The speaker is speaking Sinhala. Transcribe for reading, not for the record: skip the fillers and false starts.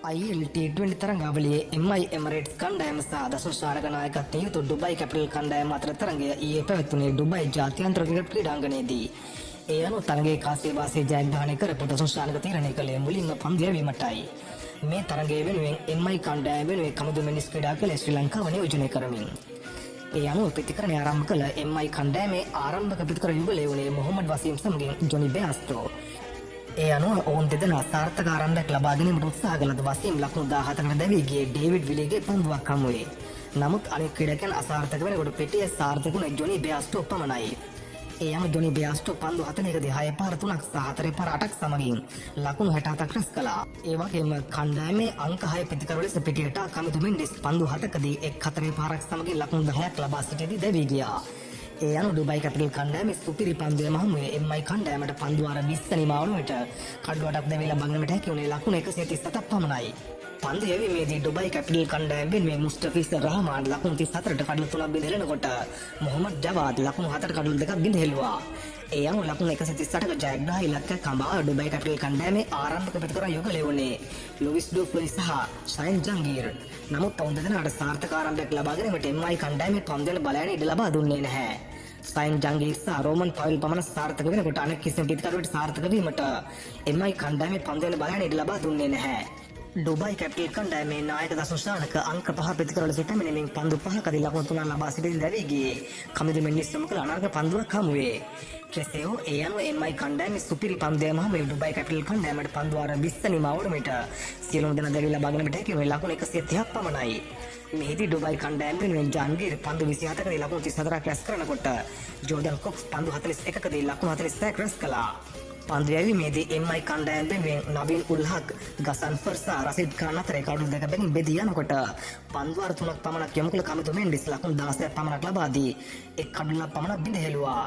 IL T20 තරඟාවලියේ MI Emirates කණ්ඩායම සහ දසුන් ශාරක නායකත්වයෙන් යුතු ඩුබයි කැපිටල් කණ්ඩායම අතර තරඟය ඊයේ පැවැත්වුණේ ඩුබයි ජාත්‍යන්තර ක්‍රිකට් ක්‍රීඩාංගණයේදී. ඒ අනුව තරඟයේ කාසිය වාසිය ජයග්‍රහණය කරපු දසුන් ශාරක තීරණය කළේ මුලින්ම පන්දු යැවීමටයි. මේ තරඟය වෙනුවෙන් MI කණ්ඩායම වෙනුවෙන් කමදු මිනිස් ක්‍රීඩා කළේ ශ්‍රී ලංකාව නියෝජනය කරමින්. ඒ අනුව ප්‍රතිකරණය ආරම්භ කළ MI කණ්ඩායමේ ආරම්භක ප්‍රතිකර යුගලයේ වුණේ මොහොමඩ් වසීම් සමගින් ජොනි බෑස්ටෝ. ඒ අනුව ඔවුන් දෙදෙනා සාර්ථක ආරම්භයක් ලබා ගැනීමට උත්සාහ කළද වසීම් ලකුණු 17කට දැවී ගියේ ඩේවිඩ් විලිගේ පන්දුවක් හමුවේ. නමුත් අනෙක් ක්‍රීඩකයන් අසාර්ථක වෙනකොට පිටියේ සාර්ථක වුණේ ජොනි බෑස්ටෝ පමණයි. ඒ අනුව ජොනි බෑස්ටෝ පන්දු 41දී 6 පාර 3ක් සහ 4 පාර 8ක් සමගින් ලකුණු 67ක් රැස් කළා. ඒ වගේම කණ්ඩායමේ අංක 6 ප්‍රතිකර ලෙස පිටියට කමිදු මෙන්ඩිස් පන්දු 7කදී 4 පාරක් සමගින් ලකුණු 10ක් ලබා සිටියදී දැවී ගියා. ඒ අනුව ඩුබයි කැපිටල් කණ්ඩායමේ සුපිරි පන්දුවේ මහමුවේ MI කණ්ඩායමට පන්දු වාර 20 වෙනි මාවන විට කඩුවටක් දැවිලා බංගනට හැකි වුණේ ලකුණු 137ක් පමණයි. පන්දු යැවීමේදී ඩුබයි කැපිටල් කණ්ඩායම වෙනුවෙන් මුස්තෆිස් රහමාන් ලකුණු 34ට කඩලු 3ක් බිඳ මොහොමඩ් ජවාද් ලකුණු 7ට කඩලු 2ක් බිඳ හෙළුවා. ඒ අනුව ලකුණු 138ක ජයග්‍රහී ඉලක්කයක් හඹා ඩුබයි කැපිටල් කණ්ඩායමේ ආරම්භක ප්‍රතිකර යුගලයේ වුණේ ලුයිස් ඩුෆ්ලි සහ ෂයින් ජංගීර්. නමුත් ඔවුන් දෙදෙනාට සාර්ථක ආරම්භයක් ලබා ගැනීමට MI කණ්ඩායමේ පන්දුවල බලයන් ඉඩ ලබා දුන්නේ නැහැ. සයින් ජංගීර් සහ රෝමන් පවල් පමණ සාර්ථක වෙනකොට අනෙක් කිසිම ප්‍රතිකරුවට සාර්ථක වීමට MI කණ්ඩායමේ පන්දුවල බලයන් ඉඩ ලබා දුන්නේ නැහැ. ඩුබයි කැපිටල් කණ්ඩායමේ නායක දසුන් ශාරක අංක 5 ප්‍රතිකරවල සිටමින් පන්දු 5කදී ලකුණු 3 ලබා සිටින දැවී ගියේ කමිදු මෙන්ඩිස් සමග අනර්ග පන්දුවක් හමුවේ. කෙසේ හෝ ඒ අනුව MI කණ්ඩායමේ සුපිරි පන්දුවම හමුවේ ඩුබයි කැපිටල් කණ්ඩායමට පන්දු වාර 20 වෙනි මාවන විට සියලුම දෙනා දැවී ලබා ගැනීමට හැකි වුණේ ලකුණු 130ක් පමණයි. මෙහිදී ඩුබයි කණ්ඩායම වෙනුවෙන් ජාන්ගීර් පන්දු 27කදී ලකුණු 34ක් රැස් කරනකොට ජෝර්ඩන් කොක්ස් පන්දු 41කදී ලකුණු 46ක් රැස් කළා. පන්දු යැවීමේදී MI කණ්ඩායම වෙනුවෙන් නවීන් උල් හක්, ගසන් ෆර්සා, රසිද් ખાન අතර කඩලු 2කින් බෙදී යනකොට පන්දු වාර 3ක් පමණක් යොමු කළ කමිදු මෙන්ඩිස් ලකුණු 16ක් පමණක් ලබා දී එක් කඩලක් පමණක් බිඳ හෙළුවා.